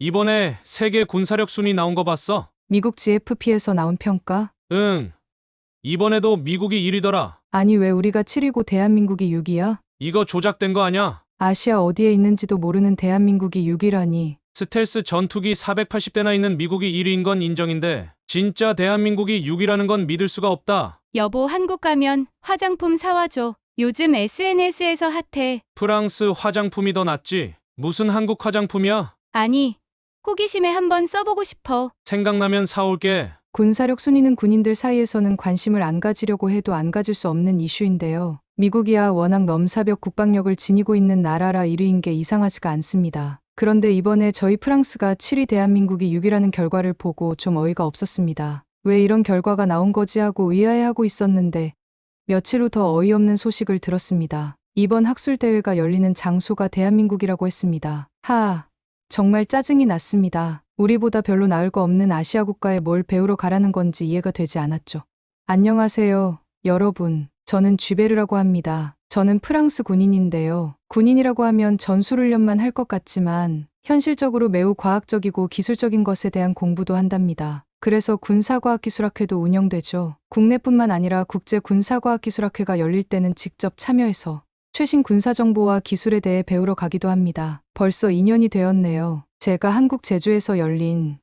이번에 세계 군사력 순위 나온 거 봤어? 미국 GFP에서 나온 평가? 응. 이번에도 미국이 1위더라. 아니 왜 우리가 7위고 대한민국이 6위야? 이거 조작된 거 아냐? 아시아 어디에 있는지도 모르는 대한민국이 6위라니. 스텔스 전투기 480대나 있는 미국이 1위인 건 인정인데 진짜 대한민국이 6위라는 건 믿을 수가 없다. 여보, 한국 가면 화장품 사와줘. 요즘 SNS에서 핫해. 프랑스 화장품이 더 낫지. 무슨 한국 화장품이야? 아니, 호기심에 한번 써보고 싶어. 생각나면 사올게. 군사력 순위는 군인들 사이에서는 관심을 안 가지려고 해도 안 가질 수 없는 이슈인데요. 미국이야 워낙 넘사벽 국방력을 지니고 있는 나라라 1위인 게 이상하지가 않습니다. 그런데 이번에 저희 프랑스가 7위 대한민국이 6위라는 결과를 보고 좀 어이가 없었습니다. 왜 이런 결과가 나온 거지 하고 의아해하고 있었는데 며칠 후 더 어이없는 소식을 들었습니다. 이번 학술대회가 열리는 장소가 대한민국이라고 했습니다. 정말 짜증이 났습니다. 우리보다 별로 나을 거 없는 아시아 국가에 뭘 배우러 가라는 건지 이해가 되지 않았죠. 안녕하세요, 여러분. 저는 쥐베르라고 합니다. 저는 프랑스 군인인데요. 군인이라고 하면 전술훈련만 할 것 같지만 현실적으로 매우 과학적이고 기술적인 것에 대한 공부도 한답니다. 그래서 군사과학기술학회도 운영되죠. 국내뿐만 아니라 국제군사과학기술학회가 열릴 때는 직접 참여해서 최신 군사정보와 기술에 대해 배우러 가기도 합니다. 벌써 2년이 되었네요. 제가 한국 제주에서 열린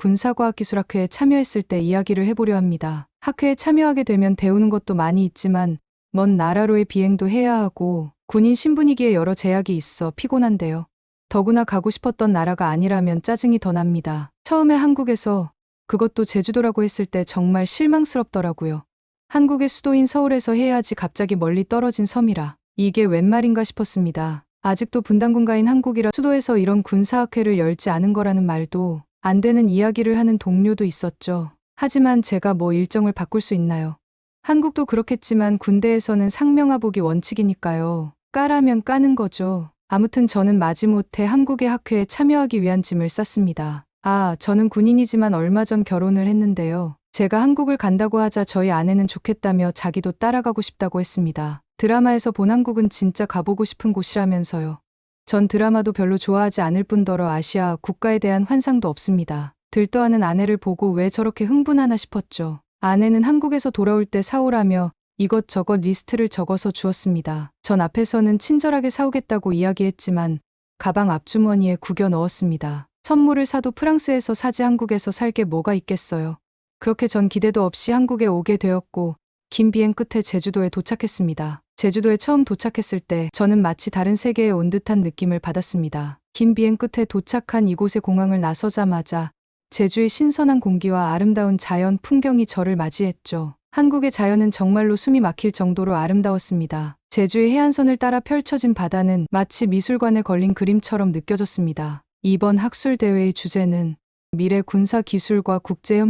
국제군사과학기술학회에 참여했을 때 이야기를 해보려 합니다. 학회에 참여하게 되면 배우는 것도 많이 있지만 먼 나라로의 비행도 해야 하고 군인 신분이기에 여러 제약이 있어 피곤한데요. 더구나 가고 싶었던 나라가 아니라면 짜증이 더 납니다. 처음에 한국에서 그것도 제주도라고 했을 때 정말 실망스럽더라고요. 한국의 수도인 서울에서 해야지 갑자기 멀리 떨어진 섬이라 이게 웬 말인가 싶었습니다. 아직도 분단군가인 한국이라 수도에서 이런 군사학회를 열지 않은 거라는 말도 안 되는 이야기를 하는 동료도 있었죠. 하지만 제가 뭐 일정을 바꿀 수 있나요? 한국도 그렇겠지만 군대에서는 상명하복이 원칙이니까요. 까라면 까는 거죠. 아무튼 저는 마지못해 한국의 학회에 참여하기 위한 짐을 쌌습니다. 저는 군인이지만 얼마 전 결혼을 했는데요. 제가 한국을 간다고 하자 저희 아내는 좋겠다며 자기도 따라가고 싶다고 했습니다. 드라마에서 본 한국은 진짜 가보고 싶은 곳이라면서요. 전 드라마도 별로 좋아하지 않을 뿐더러 아시아 국가에 대한 환상도 없습니다. 들떠하는 아내를 보고 왜 저렇게 흥분하나 싶었죠. 아내는 한국에서 돌아올 때 사오라며 이것저것 리스트를 적어서 주었습니다. 전 앞에서는 친절하게 사오겠다고 이야기했지만 가방 앞주머니에 구겨 넣었습니다. 선물을 사도 프랑스에서 사지 한국에서 살 게 뭐가 있겠어요. 그렇게 전 기대도 없이 한국에 오게 되었고 긴 비행 끝에 제주도에 도착했습니다. 제주도에 처음 도착했을 때 저는 마치 다른 세계에 온 듯한 느낌을 받았습니다. 긴 비행 끝에 도착한 이곳의 공항을 나서자마자 제주의 신선한 공기와 아름다운 자연 풍경이 저를 맞이했죠. 한국의 자연은 정말로 숨이 막힐 정도로 아름다웠습니다. 제주의 해안선을 따라 펼쳐진 바다는 마치 미술관에 걸린 그림처럼 느껴졌습니다. 이번 학술대회의 주제는 미래 군사 기술과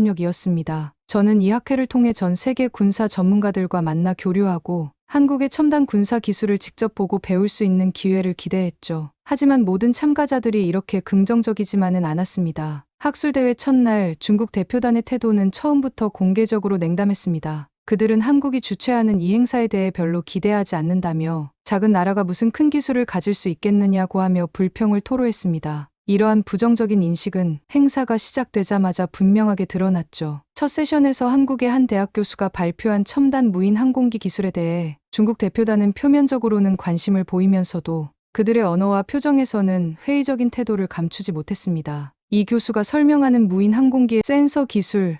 국제협력이었습니다. 저는 이 학회를 통해 전 세계 군사 전문가들과 만나 교류하고 한국의 첨단 군사 기술을 직접 보고 배울 수 있는 기회를 기대했죠. 하지만 모든 참가자들이 이렇게 긍정적이지만은 않았습니다. 학술대회 첫날 중국 대표단의 태도는 처음부터 공개적으로 냉담했습니다. 그들은 한국이 주최하는 이 행사에 대해 별로 기대하지 않는다며 작은 나라가 무슨 큰 기술을 가질 수 있겠느냐고 하며 불평을 토로했습니다. 이러한 부정적인 인식은 행사가 시작되자마자 분명하게 드러났죠. 첫 세션에서 한국의 한 대학 교수가 발표한 첨단 무인 항공기 기술에 대해 중국 대표단은 표면적으로는 관심을 보이면서도 그들의 언어와 표정에서는 회의적인 태도를 감추지 못했습니다. 이 교수가 설명하는 무인 항공기의 센서 기술,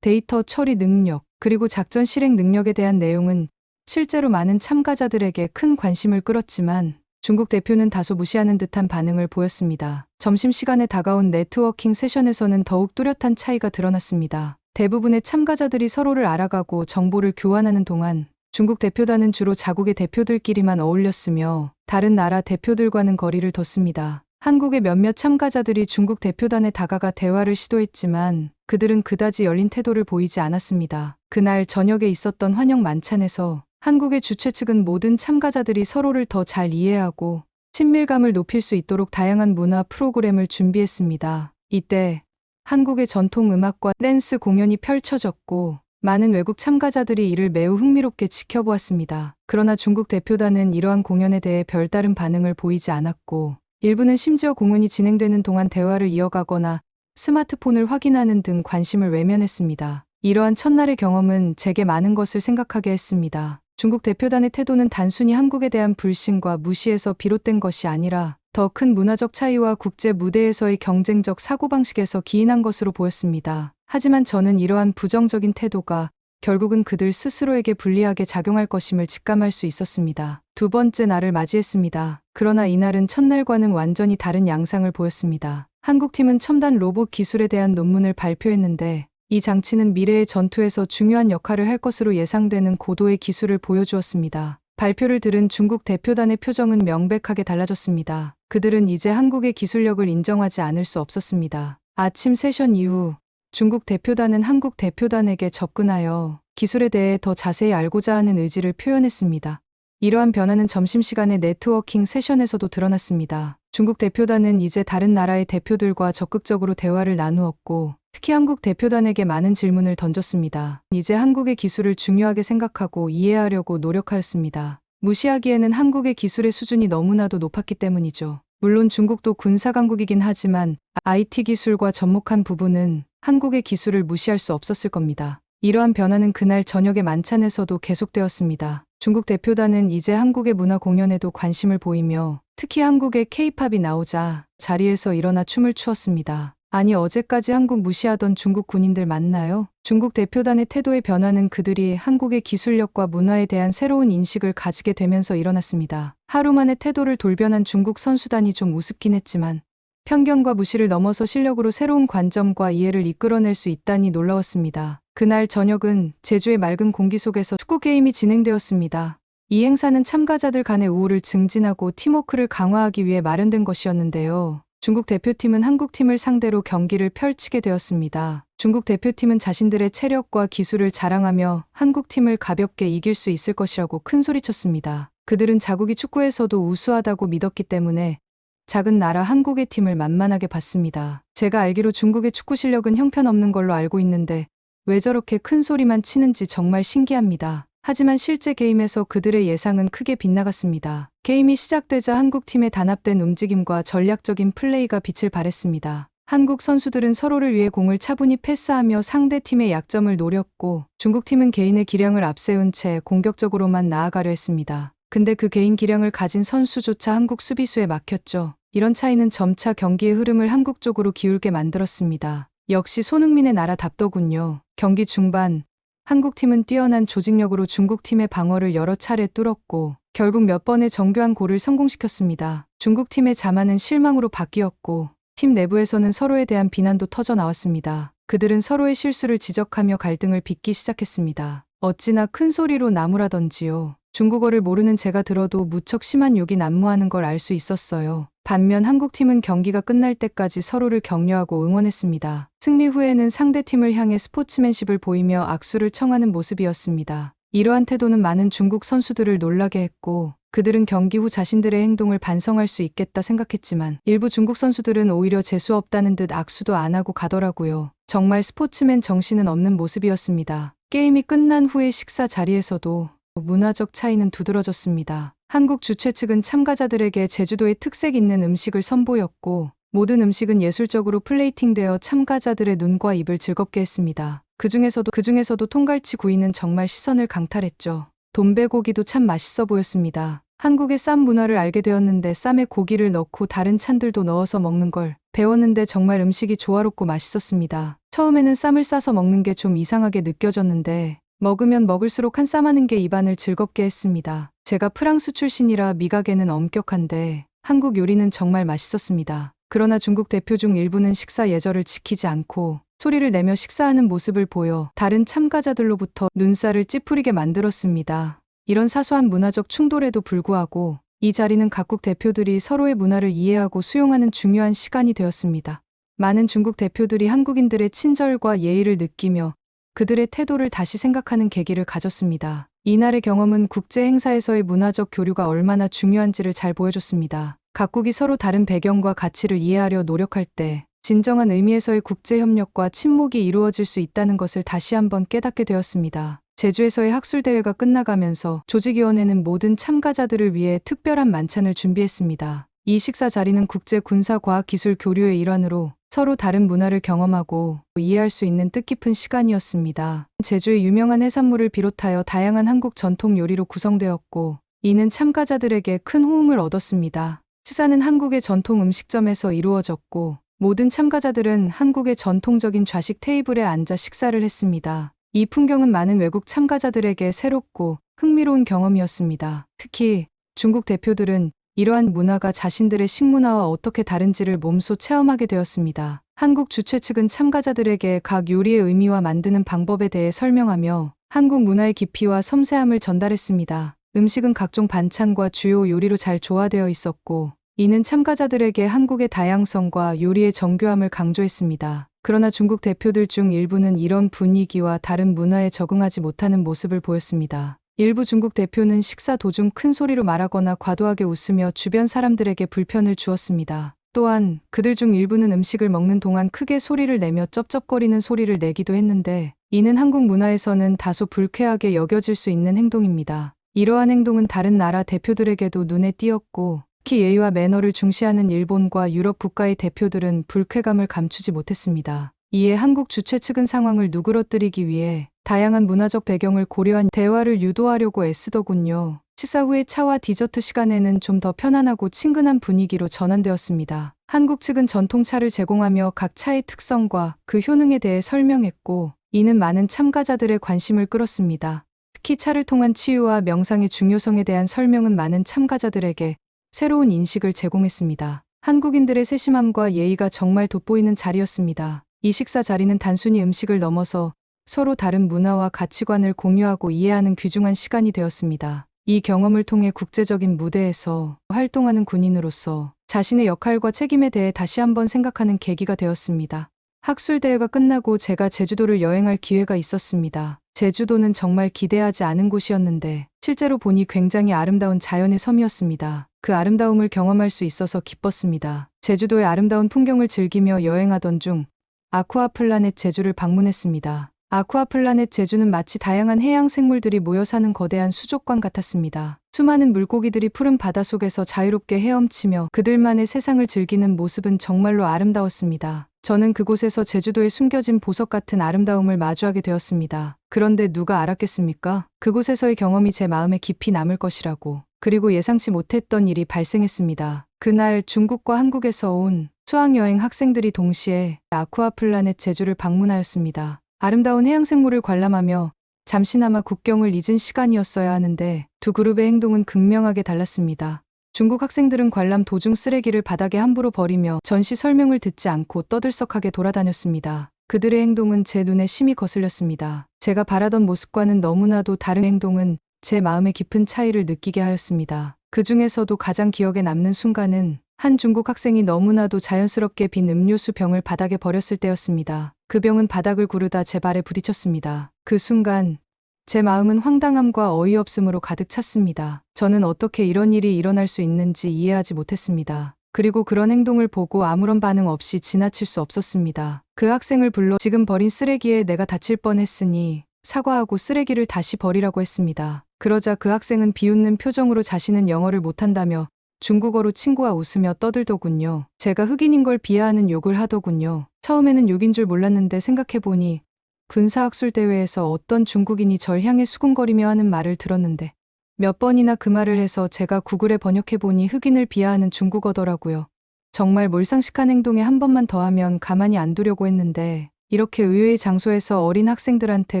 데이터 처리 능력, 그리고 작전 실행 능력에 대한 내용은 실제로 많은 참가자들에게 큰 관심을 끌었지만 중국 대표는 다소 무시하는 듯한 반응을 보였습니다. 점심시간에 다가온 네트워킹 세션에서는 더욱 뚜렷한 차이가 드러났습니다. 대부분의 참가자들이 서로를 알아가고 정보를 교환하는 동안 중국 대표단은 주로 자국의 대표들끼리만 어울렸으며 다른 나라 대표들과는 거리를 뒀습니다. 한국의 몇몇 참가자들이 중국 대표단에 다가가 대화를 시도했지만 그들은 그다지 열린 태도를 보이지 않았습니다. 그날 저녁에 있었던 환영 만찬에서 한국의 주최 측은 모든 참가자들이 서로를 더 잘 이해하고 친밀감을 높일 수 있도록 다양한 문화 프로그램을 준비했습니다. 이때 한국의 전통 음악과 댄스 공연이 펼쳐졌고 많은 외국 참가자들이 이를 매우 흥미롭게 지켜보았습니다. 그러나 중국 대표단은 이러한 공연에 대해 별다른 반응을 보이지 않았고 일부는 심지어 공연이 진행되는 동안 대화를 이어가거나 스마트폰을 확인하는 등 관심을 외면했습니다. 이러한 첫날의 경험은 제게 많은 것을 생각하게 했습니다. 중국 대표단의 태도는 단순히 한국에 대한 불신과 무시에서 비롯된 것이 아니라 더 큰 문화적 차이와 국제 무대에서의 경쟁적 사고방식에서 기인한 것으로 보였습니다. 하지만 저는 이러한 부정적인 태도가 결국은 그들 스스로에게 불리하게 작용할 것임을 직감할 수 있었습니다. 두 번째 날을 맞이했습니다. 그러나 이날은 첫날과는 완전히 다른 양상을 보였습니다. 한국팀은 첨단 로봇 기술에 대한 논문을 발표했는데 이 장치는 미래의 전투에서 중요한 역할을 할 것으로 예상되는 고도의 기술을 보여주었습니다. 발표를 들은 중국 대표단의 표정은 명백하게 달라졌습니다. 그들은 이제 한국의 기술력을 인정하지 않을 수 없었습니다. 아침 세션 이후 중국 대표단은 한국 대표단에게 접근하여 기술에 대해 더 자세히 알고자 하는 의지를 표현했습니다. 이러한 변화는 점심시간의 네트워킹 세션에서도 드러났습니다. 중국 대표단은 이제 다른 나라의 대표들과 적극적으로 대화를 나누었고 특히 한국 대표단에게 많은 질문을 던졌습니다. 이제 한국의 기술을 중요하게 생각하고 이해하려고 노력하였습니다. 무시하기에는 한국의 기술의 수준이 너무나도 높았기 때문이죠. 물론 중국도 군사강국이긴 하지만 IT 기술과 접목한 부분은 한국의 기술을 무시할 수 없었을 겁니다. 이러한 변화는 그날 저녁의 만찬에서도 계속되었습니다. 중국 대표단은 이제 한국의 문화 공연에도 관심을 보이며 특히 한국의 K-팝이 나오자 자리에서 일어나 춤을 추었습니다. 아니 어제까지 한국 무시하던 중국 군인들 맞나요? 중국 대표단의 태도의 변화는 그들이 한국의 기술력과 문화에 대한 새로운 인식을 가지게 되면서 일어났습니다. 하루 만에 태도를 돌변한 중국 선수단이 좀 우습긴 했지만 편견과 무시를 넘어서 실력으로 새로운 관점과 이해를 이끌어낼 수 있다니 놀라웠습니다. 그날 저녁은 제주의 맑은 공기 속에서 축구 게임이 진행되었습니다. 이 행사는 참가자들 간의 우호를 증진하고 팀워크를 강화하기 위해 마련된 것이었는데요. 중국 대표팀은 한국팀을 상대로 경기를 펼치게 되었습니다. 중국 대표팀은 자신들의 체력과 기술을 자랑하며 한국팀을 가볍게 이길 수 있을 것이라고 큰소리쳤습니다. 그들은 자국이 축구에서도 우수하다고 믿었기 때문에 작은 나라 한국의 팀을 만만하게 봤습니다. 제가 알기로 중국의 축구 실력은 형편없는 걸로 알고 있는데 왜 저렇게 큰 소리만 치는지 정말 신기합니다. 하지만 실제 게임에서 그들의 예상은 크게 빗나갔습니다. 게임이 시작되자 한국팀의 단합된 움직임과 전략적인 플레이가 빛을 발했습니다. 한국 선수들은 서로를 위해 공을 차분히 패스하며 상대팀의 약점을 노렸고 중국팀은 개인의 기량을 앞세운 채 공격적으로만 나아가려 했습니다. 근데 그 개인 기량을 가진 선수조차 한국 수비수에 막혔죠. 이런 차이는 점차 경기의 흐름을 한국 쪽으로 기울게 만들었습니다. 역시 손흥민의 나라답더군요. 경기 중반 한국팀은 뛰어난 조직력으로 중국팀의 방어를 여러 차례 뚫었고 결국 몇 번의 정교한 골을 성공시켰습니다. 중국팀의 자만은 실망으로 바뀌었고 팀 내부에서는 서로에 대한 비난도 터져 나왔습니다. 그들은 서로의 실수를 지적하며 갈등을 빚기 시작했습니다. 어찌나 큰 소리로 나무라던지요. 중국어를 모르는 제가 들어도 무척 심한 욕이 난무하는 걸 알 수 있었어요. 반면 한국팀은 경기가 끝날 때까지 서로를 격려하고 응원했습니다. 승리 후에는 상대팀을 향해 스포츠맨십을 보이며 악수를 청하는 모습이었습니다. 이러한 태도는 많은 중국 선수들을 놀라게 했고 그들은 경기 후 자신들의 행동을 반성할 수 있겠다 생각했지만 일부 중국 선수들은 오히려 재수 없다는 듯 악수도 안 하고 가더라고요. 정말 스포츠맨 정신은 없는 모습이었습니다. 게임이 끝난 후의 식사 자리에서도 문화적 차이는 두드러졌습니다. 한국 주최 측은 참가자들에게 제주도의 특색 있는 음식을 선보였고 모든 음식은 예술적으로 플레이팅되어 참가자들의 눈과 입을 즐겁게 했습니다. 그 중에서도 통갈치 구이는 정말 시선을 강탈했죠. 돈베고기도 참 맛있어 보였습니다. 한국의 쌈 문화를 알게 되었는데 쌈에 고기를 넣고 다른 찬들도 넣어서 먹는 걸 배웠는데 정말 음식이 조화롭고 맛있었습니다. 처음에는 쌈을 싸서 먹는 게 좀 이상하게 느껴졌는데 먹으면 먹을수록 한 쌈 하는 게 입안을 즐겁게 했습니다. 제가 프랑스 출신이라 미각에는 엄격한데 한국 요리는 정말 맛있었습니다. 그러나 중국 대표 중 일부는 식사 예절을 지키지 않고 소리를 내며 식사하는 모습을 보여 다른 참가자들로부터 눈살을 찌푸리게 만들었습니다. 이런 사소한 문화적 충돌에도 불구하고 이 자리는 각국 대표들이 서로의 문화를 이해하고 수용하는 중요한 시간이 되었습니다. 많은 중국 대표들이 한국인들의 친절과 예의를 느끼며 그들의 태도를 다시 생각하는 계기를 가졌습니다. 이날의 경험은 국제 행사에서의 문화적 교류가 얼마나 중요한지를 잘 보여줬습니다. 각국이 서로 다른 배경과 가치를 이해하려 노력할 때 진정한 의미에서의 국제 협력과 친목이 이루어질 수 있다는 것을 다시 한번 깨닫게 되었습니다. 제주에서의 학술대회가 끝나가면서 조직위원회는 모든 참가자들을 위해 특별한 만찬을 준비했습니다. 이 식사 자리는 국제 군사 과학 기술 교류의 일환으로 서로 다른 문화를 경험하고 이해할 수 있는 뜻깊은 시간이었습니다. 제주의 유명한 해산물을 비롯하여 다양한 한국 전통 요리로 구성되었고 이는 참가자들에게 큰 호응을 얻었습니다. 식사는 한국의 전통 음식점에서 이루어졌고 모든 참가자들은 한국의 전통적인 좌식 테이블에 앉아 식사를 했습니다. 이 풍경은 많은 외국 참가자들에게 새롭고 흥미로운 경험이었습니다. 특히 중국 대표들은 이러한 문화가 자신들의 식문화와 어떻게 다른지를 몸소 체험하게 되었습니다. 한국 주최 측은 참가자들에게 각 요리의 의미와 만드는 방법에 대해 설명하며 한국 문화의 깊이와 섬세함을 전달했습니다. 음식은 각종 반찬과 주요 요리로 잘 조화되어 있었고 이는 참가자들에게 한국의 다양성과 요리의 정교함을 강조했습니다. 그러나 중국 대표들 중 일부는 이런 분위기와 다른 문화에 적응하지 못하는 모습을 보였습니다. 일부 중국 대표는 식사 도중 큰 소리로 말하거나 과도하게 웃으며 주변 사람들에게 불편을 주었습니다. 또한 그들 중 일부는 음식을 먹는 동안 크게 소리를 내며 쩝쩝거리는 소리를 내기도 했는데 이는 한국 문화에서는 다소 불쾌하게 여겨질 수 있는 행동입니다. 이러한 행동은 다른 나라 대표들에게도 눈에 띄었고 특히 예의와 매너를 중시하는 일본과 유럽 국가의 대표들은 불쾌감을 감추지 못했습니다. 이에 한국 주최 측은 상황을 누그러뜨리기 위해 다양한 문화적 배경을 고려한 대화를 유도하려고 애쓰더군요. 식사 후의 차와 디저트 시간에는 좀 더 편안하고 친근한 분위기로 전환되었습니다. 한국 측은 전통차를 제공하며 각 차의 특성과 그 효능에 대해 설명했고 이는 많은 참가자들의 관심을 끌었습니다. 특히 차를 통한 치유와 명상의 중요성에 대한 설명은 많은 참가자들에게 새로운 인식을 제공했습니다. 한국인들의 세심함과 예의가 정말 돋보이는 자리였습니다. 이 식사 자리는 단순히 음식을 넘어서 서로 다른 문화와 가치관을 공유하고 이해하는 귀중한 시간이 되었습니다. 이 경험을 통해 국제적인 무대에서 활동하는 군인으로서 자신의 역할과 책임에 대해 다시 한번 생각하는 계기가 되었습니다. 학술대회가 끝나고 제가 제주도를 여행할 기회가 있었습니다. 제주도는 정말 기대하지 않은 곳이었는데 실제로 보니 굉장히 아름다운 자연의 섬이었습니다. 그 아름다움을 경험할 수 있어서 기뻤습니다. 제주도의 아름다운 풍경을 즐기며 여행하던 중 아쿠아플라넷 제주를 방문했습니다. 아쿠아플라넷 제주는 마치 다양한 해양 생물들이 모여 사는 거대한 수족관 같았습니다. 수많은 물고기들이 푸른 바닷속에서 자유롭게 헤엄치며 그들만의 세상을 즐기는 모습은 정말로 아름다웠습니다. 저는 그곳에서 제주도의 숨겨진 보석 같은 아름다움을 마주하게 되었습니다. 그런데 누가 알았겠습니까? 그곳에서의 경험이 제 마음에 깊이 남을 것이라고. 그리고 예상치 못했던 일이 발생했습니다. 그날 중국과 한국에서 온 수학여행 학생들이 동시에 아쿠아플라넷 제주를 방문하였습니다. 아름다운 해양생물을 관람하며 잠시나마 국경을 잊은 시간이었어야 하는데 두 그룹의 행동은 극명하게 달랐습니다. 중국 학생들은 관람 도중 쓰레기를 바닥에 함부로 버리며 전시 설명을 듣지 않고 떠들썩하게 돌아다녔습니다. 그들의 행동은 제 눈에 심히 거슬렸습니다. 제가 바라던 모습과는 너무나도 다른 행동은 제 마음의 깊은 차이를 느끼게 하였습니다. 그 중에서도 가장 기억에 남는 순간은 한 중국 학생이 너무나도 자연스럽게 빈 음료수 병을 바닥에 버렸을 때였습니다. 그 병은 바닥을 구르다 제 발에 부딪혔습니다. 그 순간 제 마음은 황당함과 어이없음으로 가득 찼습니다. 저는 어떻게 이런 일이 일어날 수 있는지 이해하지 못했습니다. 그리고 그런 행동을 보고 아무런 반응 없이 지나칠 수 없었습니다. 그 학생을 불러 지금 버린 쓰레기에 내가 다칠 뻔했으니 사과하고 쓰레기를 다시 버리라고 했습니다. 그러자 그 학생은 비웃는 표정으로 자신은 영어를 못한다며 중국어로 친구와 웃으며 떠들더군요. 제가 흑인인 걸 비하하는 욕을 하더군요. 처음에는 욕인 줄 몰랐는데 생각해보니 군사학술대회에서 어떤 중국인이 절 향해 수군거리며 하는 말을 들었는데 몇 번이나 그 말을 해서 제가 구글에 번역해보니 흑인을 비하하는 중국어더라고요. 정말 몰상식한 행동에 한 번만 더 하면 가만히 안 두려고 했는데 이렇게 의외의 장소에서 어린 학생들한테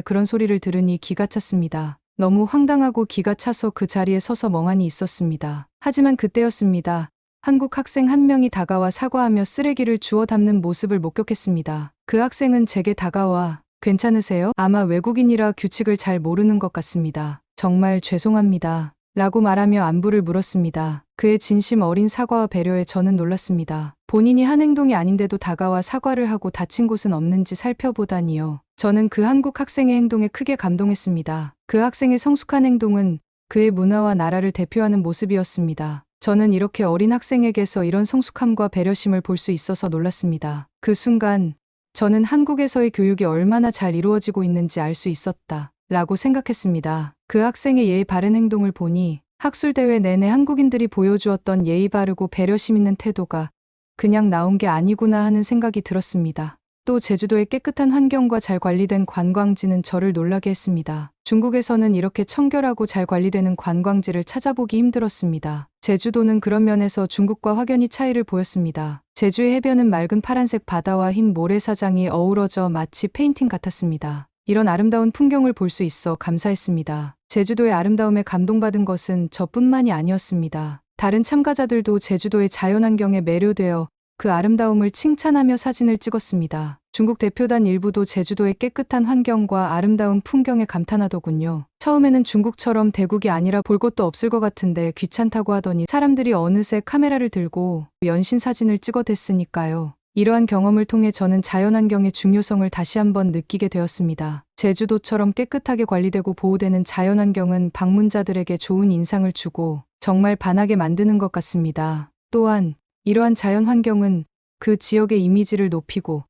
그런 소리를 들으니 기가 찼습니다. 너무 황당하고 기가 차서 그 자리에 서서 멍하니 있었습니다. 하지만 그때였습니다. 한국 학생 한 명이 다가와 사과하며 쓰레기를 주워 담는 모습을 목격했습니다. 그 학생은 제게 다가와 괜찮으세요? 아마 외국인이라 규칙을 잘 모르는 것 같습니다. 정말 죄송합니다. 라고 말하며 안부를 물었습니다. 그의 진심 어린 사과와 배려에 저는 놀랐습니다. 본인이 한 행동이 아닌데도 다가와 사과를 하고 다친 곳은 없는지 살펴보다니요. 저는 그 한국 학생의 행동에 크게 감동했습니다. 그 학생의 성숙한 행동은 그의 문화와 나라를 대표하는 모습이었습니다. 저는 이렇게 어린 학생에게서 이런 성숙함과 배려심을 볼 수 있어서 놀랐습니다. 그 순간 저는 한국에서의 교육이 얼마나 잘 이루어지고 있는지 알 수 있었다 라고 생각했습니다. 그 학생의 예의 바른 행동을 보니 학술대회 내내 한국인들이 보여주었던 예의 바르고 배려심 있는 태도가 그냥 나온 게 아니구나 하는 생각이 들었습니다. 또 제주도의 깨끗한 환경과 잘 관리된 관광지는 저를 놀라게 했습니다. 중국에서는 이렇게 청결하고 잘 관리되는 관광지를 찾아보기 힘들었습니다. 제주도는 그런 면에서 중국과 확연히 차이를 보였습니다. 제주의 해변은 맑은 파란색 바다와 흰 모래사장이 어우러져 마치 페인팅 같았습니다. 이런 아름다운 풍경을 볼 수 있어 감사했습니다. 제주도의 아름다움에 감동받은 것은 저뿐만이 아니었습니다. 다른 참가자들도 제주도의 자연환경에 매료되어 그 아름다움을 칭찬하며 사진을 찍었습니다. 중국 대표단 일부도 제주도의 깨끗한 환경과 아름다운 풍경에 감탄하더군요. 처음에는 중국처럼 대국이 아니라 볼 것도 없을 것 같은데 귀찮다고 하더니 사람들이 어느새 카메라를 들고 연신 사진을 찍어댔으니까요. 이러한 경험을 통해 저는 자연환경의 중요성을 다시 한번 느끼게 되었습니다. 제주도처럼 깨끗하게 관리되고 보호되는 자연환경은 방문자들에게 좋은 인상을 주고 정말 반하게 만드는 것 같습니다. 또한 이러한 자연환경은 그 지역의 이미지를 높이고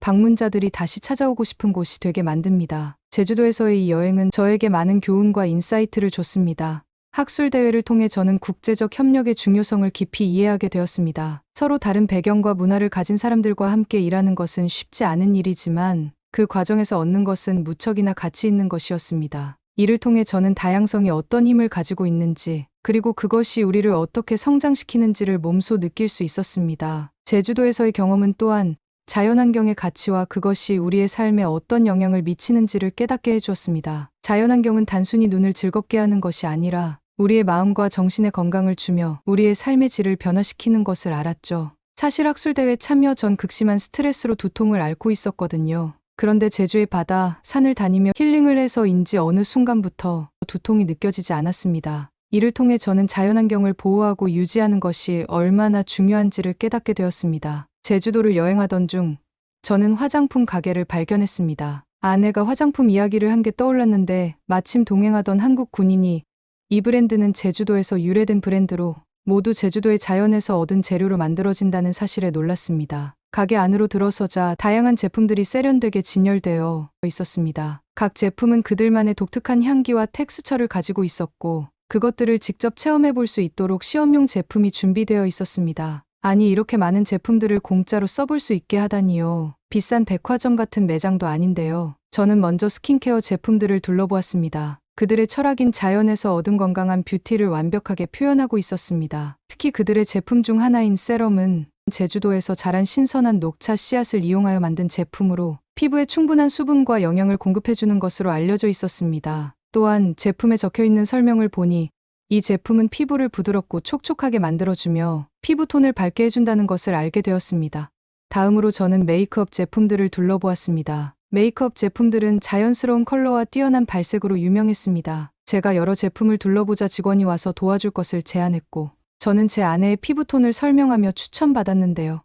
방문자들이 다시 찾아오고 싶은 곳이 되게 만듭니다. 제주도에서의 이 여행은 저에게 많은 교훈과 인사이트를 줬습니다. 학술대회를 통해 저는 국제적 협력의 중요성을 깊이 이해하게 되었습니다. 서로 다른 배경과 문화를 가진 사람들과 함께 일하는 것은 쉽지 않은 일이지만 그 과정에서 얻는 것은 무척이나 가치 있는 것이었습니다. 이를 통해 저는 다양성이 어떤 힘을 가지고 있는지, 그리고 그것이 우리를 어떻게 성장시키는지를 몸소 느낄 수 있었습니다. 제주도에서의 경험은 또한 자연환경의 가치와 그것이 우리의 삶에 어떤 영향을 미치는지를 깨닫게 해주었습니다. 자연환경은 단순히 눈을 즐겁게 하는 것이 아니라 우리의 마음과 정신의 건강을 주며 우리의 삶의 질을 변화시키는 것을 알았죠. 사실 학술대회 참여 전 극심한 스트레스로 두통을 앓고 있었거든요. 그런데 제주의 바다, 산을 다니며 힐링을 해서인지 어느 순간부터 두통이 느껴지지 않았습니다. 이를 통해 저는 자연환경을 보호하고 유지하는 것이 얼마나 중요한지를 깨닫게 되었습니다. 제주도를 여행하던 중 저는 화장품 가게를 발견했습니다. 아내가 화장품 이야기를 한 게 떠올랐는데 마침 동행하던 한국 군인이 이 브랜드는 제주도에서 유래된 브랜드로 모두 제주도의 자연에서 얻은 재료로 만들어진다는 사실에 놀랐습니다. 가게 안으로 들어서자 다양한 제품들이 세련되게 진열되어 있었습니다. 각 제품은 그들만의 독특한 향기와 텍스처를 가지고 있었고 그것들을 직접 체험해 볼 수 있도록 시험용 제품이 준비되어 있었습니다. 아니 이렇게 많은 제품들을 공짜로 써볼 수 있게 하다니요. 비싼 백화점 같은 매장도 아닌데요. 저는 먼저 스킨케어 제품들을 둘러보았습니다. 그들의 철학인 자연에서 얻은 건강한 뷰티를 완벽하게 표현하고 있었습니다. 특히 그들의 제품 중 하나인 세럼은 제주도에서 자란 신선한 녹차 씨앗을 이용하여 만든 제품으로 피부에 충분한 수분과 영양을 공급해주는 것으로 알려져 있었습니다. 또한 제품에 적혀있는 설명을 보니 이 제품은 피부를 부드럽고 촉촉하게 만들어주며 피부톤을 밝게 해준다는 것을 알게 되었습니다. 다음으로 저는 메이크업 제품들을 둘러보았습니다. 메이크업 제품들은 자연스러운 컬러와 뛰어난 발색으로 유명했습니다. 제가 여러 제품을 둘러보자 직원이 와서 도와줄 것을 제안했고 저는 제 아내의 피부톤을 설명하며 추천받았는데요.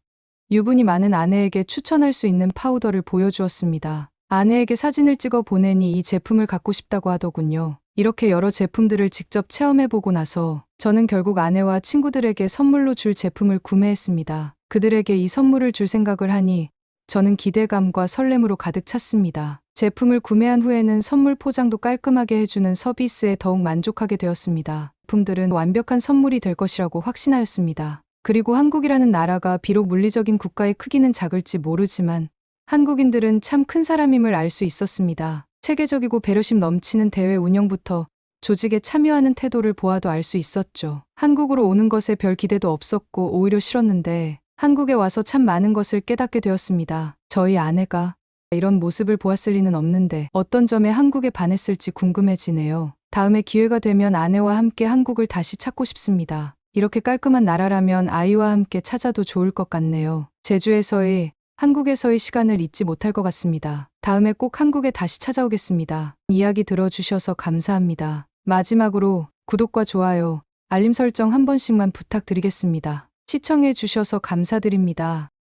유분이 많은 아내에게 추천할 수 있는 파우더를 보여주었습니다. 아내에게 사진을 찍어 보내니 이 제품을 갖고 싶다고 하더군요. 이렇게 여러 제품들을 직접 체험해보고 나서 저는 결국 아내와 친구들에게 선물로 줄 제품을 구매했습니다. 그들에게 이 선물을 줄 생각을 하니 저는 기대감과 설렘으로 가득 찼습니다. 제품을 구매한 후에는 선물 포장도 깔끔하게 해주는 서비스에 더욱 만족하게 되었습니다. 제품들은 완벽한 선물이 될 것이라고 확신하였습니다. 그리고 한국이라는 나라가 비록 물리적인 국가의 크기는 작을지 모르지만 한국인들은 참 큰 사람임을 알 수 있었습니다. 체계적이고 배려심 넘치는 대회 운영부터 조직에 참여하는 태도를 보아도 알 수 있었죠. 한국으로 오는 것에 별 기대도 없었고 오히려 싫었는데 한국에 와서 참 많은 것을 깨닫게 되었습니다. 저희 아내가 이런 모습을 보았을 리는 없는데 어떤 점에 한국에 반했을지 궁금해지네요. 다음에 기회가 되면 아내와 함께 한국을 다시 찾고 싶습니다. 이렇게 깔끔한 나라라면 아이와 함께 찾아도 좋을 것 같네요. 제주에서의 한국에서의 시간을 잊지 못할 것 같습니다. 다음에 꼭 한국에 다시 찾아오겠습니다. 이야기 들어주셔서 감사합니다. 마지막으로 구독과 좋아요, 알림 설정 한 번씩만 부탁드리겠습니다. 시청해 주셔서 감사드립니다.